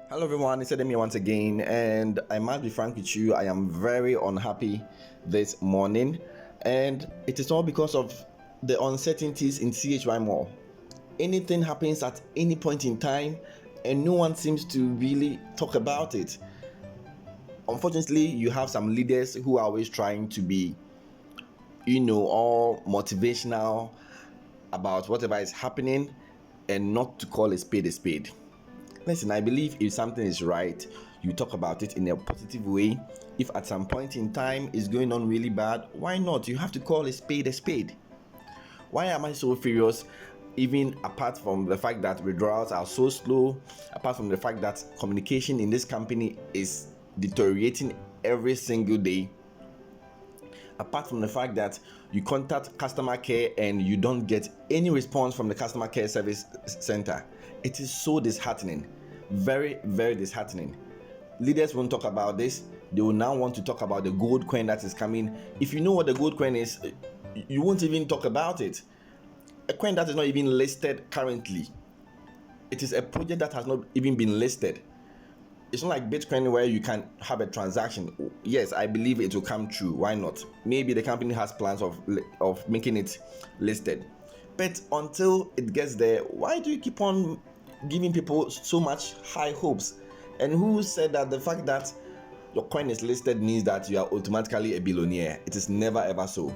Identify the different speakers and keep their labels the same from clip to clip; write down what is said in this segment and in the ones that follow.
Speaker 1: Hello everyone, it's Edemi once again, and I must be frank with you, I am very unhappy this morning, and it is all because of the uncertainties in CHYMALL. Anything happens at any point in time, and no one seems to really talk about it. Unfortunately, you have some leaders who are always trying to be, all motivational about whatever is happening and not to call a spade a spade. Listen, I believe if something is right, you talk about it in a positive way. If at some point in time it's going on really bad, why not? You have to call a spade a spade. Why am I so furious? Even apart from the fact that withdrawals are so slow, apart from the fact that communication in this company is deteriorating every single day, apart from the fact that you contact customer care and you don't get any response from the customer care service center, it is so disheartening. Very, very disheartening. Leaders won't talk about this. They will now want to talk about the gold coin that is coming. If you know what the gold coin is, you won't even talk about it. A coin that is not even listed currently. It is a project that has not even been listed. It's not like Bitcoin where you can have a transaction. Yes, I believe it will come true. Why not? Maybe the company has plans of making it listed. But until it gets there, why do you keep on giving people so much high hopes? And who said that the fact that your coin is listed means that you are automatically a billionaire? It is never ever so.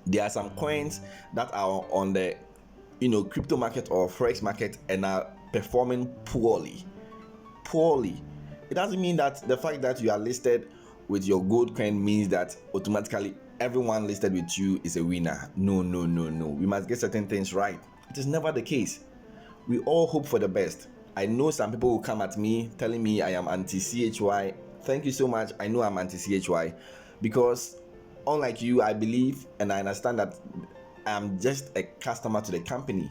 Speaker 1: There are some coins that are on the crypto market or forex market and are performing poorly. It doesn't mean that the fact that you are listed with your gold coin means that automatically everyone listed with you is a winner. No. We must get certain things right. It is never the case. We all hope for the best. I know some people will come at me telling me I am anti-CHY. Thank you so much. I know I'm anti-CHY because unlike you, I believe and I understand that I am just a customer to the company.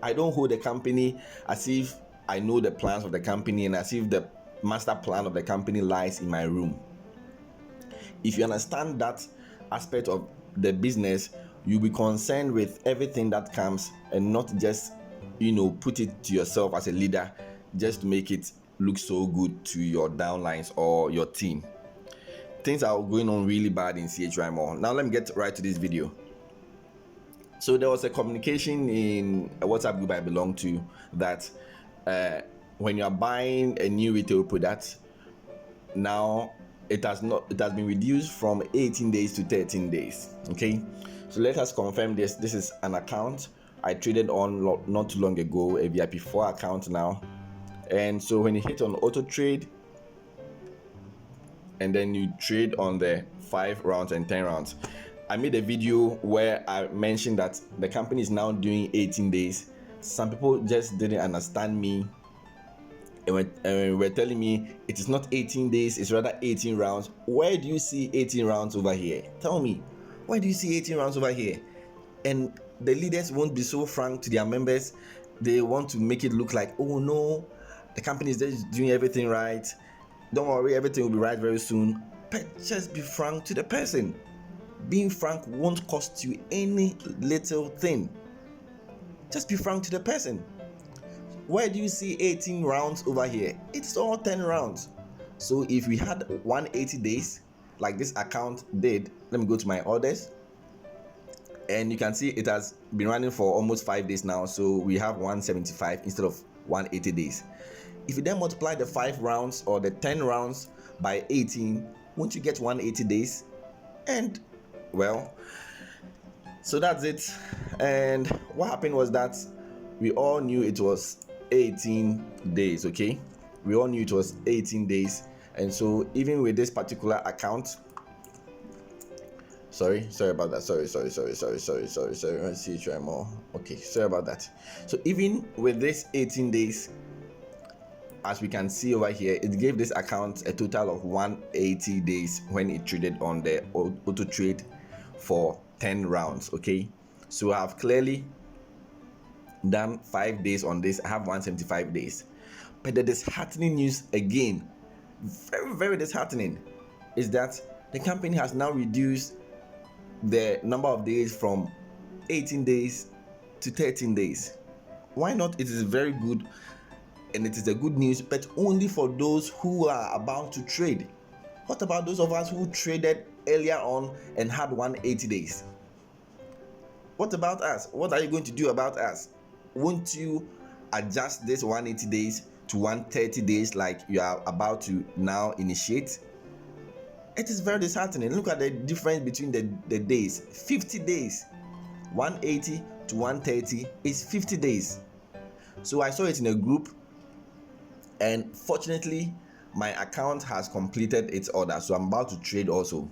Speaker 1: I don't hold the company as if I know the plans of the company and as if the master plan of the company lies in my room. If you understand that aspect of the business, you'll be concerned with everything that comes and not just put it to yourself as a leader just to make it look so good to your downlines or your team. Things are going on really bad in CHYMALL. Now let me get right to this video. So there was a communication in a WhatsApp group I belong to that when you are buying a new retail product, now it has been reduced from 18 days to 13 days. Okay, so let us confirm this. This is an account I traded on not too long ago, a VIP4 account now. And so when you hit on auto trade and then you trade on the 5 rounds and 10 rounds, I made a video where I mentioned that the company is now doing 18 days. Some people just didn't understand me and were telling me it is not 18 days, it's rather 18 rounds. Where do you see 18 rounds over here? Tell me, where do you see 18 rounds over here? And the leaders won't be so frank to their members. They want to make it look like, oh no, the company is just doing everything right. Don't worry, everything will be right very soon. But just be frank to the person. Being frank won't cost you any little thing. Just be frank to the person. Where do you see 18 rounds over here? It's all 10 rounds. So if we had 180 days, like this account did, let me go to my orders. And you can see it has been running for almost 5 days now. So we have 175 instead of 180 days. If you then multiply the 5 rounds or the 10 rounds by 18, won't you get 180 days? And well, so that's it. And what happened was that we all knew it was 18 days. Okay, we all knew it was 18 days. And so even with this particular account, sorry about that, sorry, let's see, try more. Okay, sorry about that. So even with this 18 days, as we can see over here, it gave this account a total of 180 days when it traded on the auto trade for 10 rounds. Okay, so I have clearly done 5 days on this. I have 175 days. But the disheartening news again, very, very disheartening, is that the company has now reduced the number of days from 18 days to 13 days. Why not? It is very good and it is a good news, but only for those who are about to trade. What about those of us who traded earlier on and had 180 days? What about us? What are you going to do about us? Won't you adjust this 180 days to 130 days like you are about to now initiate? It is very disheartening. Look at the difference between the days. 50 days. 180 to 130 is 50 days. So I saw it in a group, and fortunately my account has completed its order, so I'm about to trade also.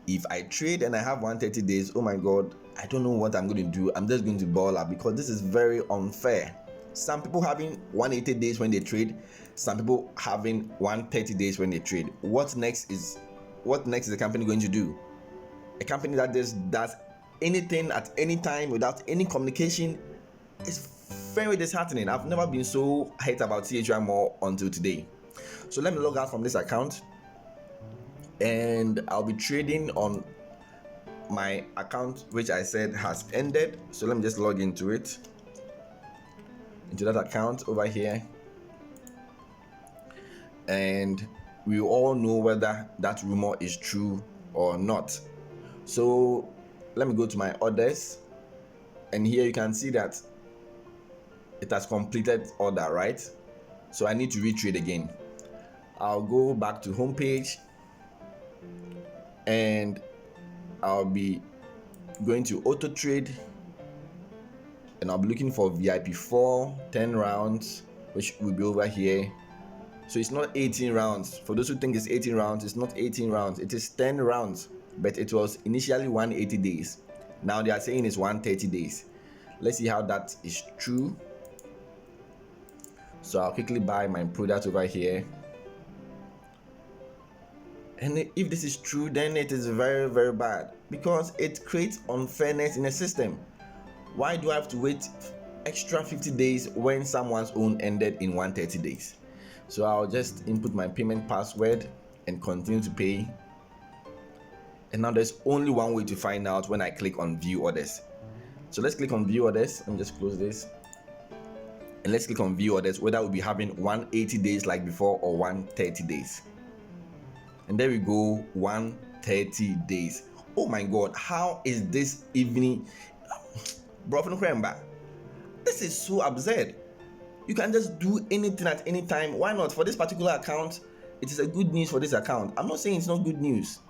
Speaker 1: If I trade and I have 130 days, oh my god, I don't know what I'm going to do. I'm just going to ball up because this is very unfair. Some people having 180 days when they trade, some people having 130 days when they trade. What next is the company going to do? A company that just does anything at any time without any communication is very disheartening. I've never been so hyped about CHYMALL until today. So let me log out from this account, and I'll be trading on my account, which I said has ended. So let me just log into that account over here, and we all know whether that rumor is true or not. So let me go to my orders, and here you can see that it has completed order, right? So I need to retrade again. I'll go back to home page, and I'll be going to auto trade, and I'll be looking for VIP 4 10 rounds, which will be over here. So it's not 18 rounds. For those who think it's 18 rounds, it's not 18 rounds, it is 10 rounds, but it was initially 180 days. Now they are saying it's 130 days. Let's see how that is true. So I'll quickly buy my product over here, and if this is true, then it is very, very bad, because it creates unfairness in the system. Why do I have to wait extra 50 days when someone's own ended in 130 days? So I'll just input my payment password and continue to pay. And now there's only one way to find out when I click on view orders. So let's click on view orders. Let me just close this, and let's click on view orders, whether we'll be having 180 days like before or 130 days. And there we go, 130 days. Oh my god, how is this evening? Bro, this is so absurd. You can just do anything at any time. Why not? For this particular account, it is a good news for this account. I'm not saying it's not good news.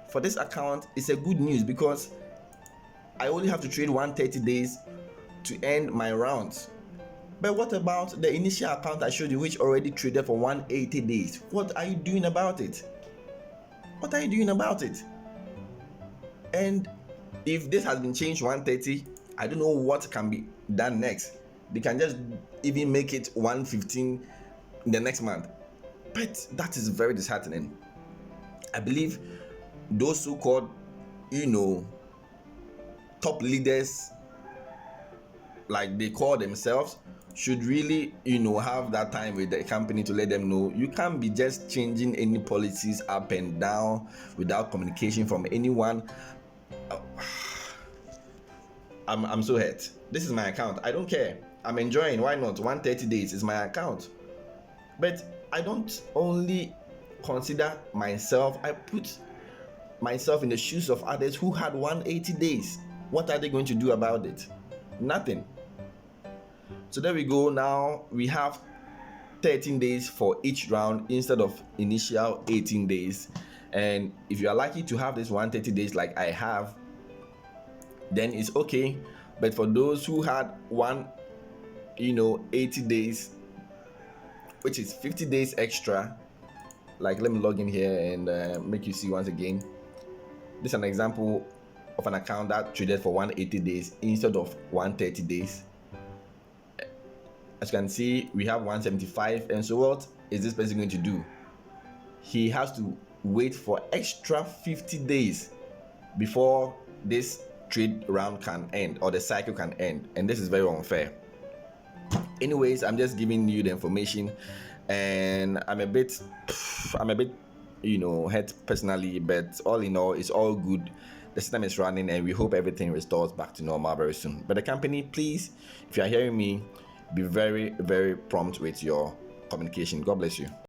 Speaker 1: For this account, it's a good news because I only have to trade 130 days to end my rounds. But what about the initial account I showed you, which already traded for 180 days? What are you doing about it? What are you doing about it? And if this has been changed 130, I don't know what can be done next. They can just even make it 115 in the next month. But that is very disheartening. I believe those so-called, top leaders, like they call themselves, should really, have that time with the company to let them know you can't be just changing any policies up and down without communication from anyone. I'm so hurt. This is my account. I don't care. I'm enjoying. Why not? 130 days is my account. But I don't only consider myself. I put myself in the shoes of others who had 180 days. What are they going to do about it? Nothing. So there we go. Now we have 13 days for each round instead of initial 18 days. And if you are lucky to have this 130 days like I have, then it's okay. But for those who had 80 days, which is 50 days extra, like let me log in here and make you see once again. This is an example of an account that traded for 180 days instead of 130 days. As you can see, we have 175, and so what is this person going to do? He has to wait for extra 50 days before this trade round can end, or the cycle can end, and this is very unfair. Anyways, I'm just giving you the information, and I'm a bit hurt personally, but all in all, it's all good. The system is running, and we hope everything restores back to normal very soon. But the company, please, if you are hearing me, be very, very prompt with your communication. God bless you.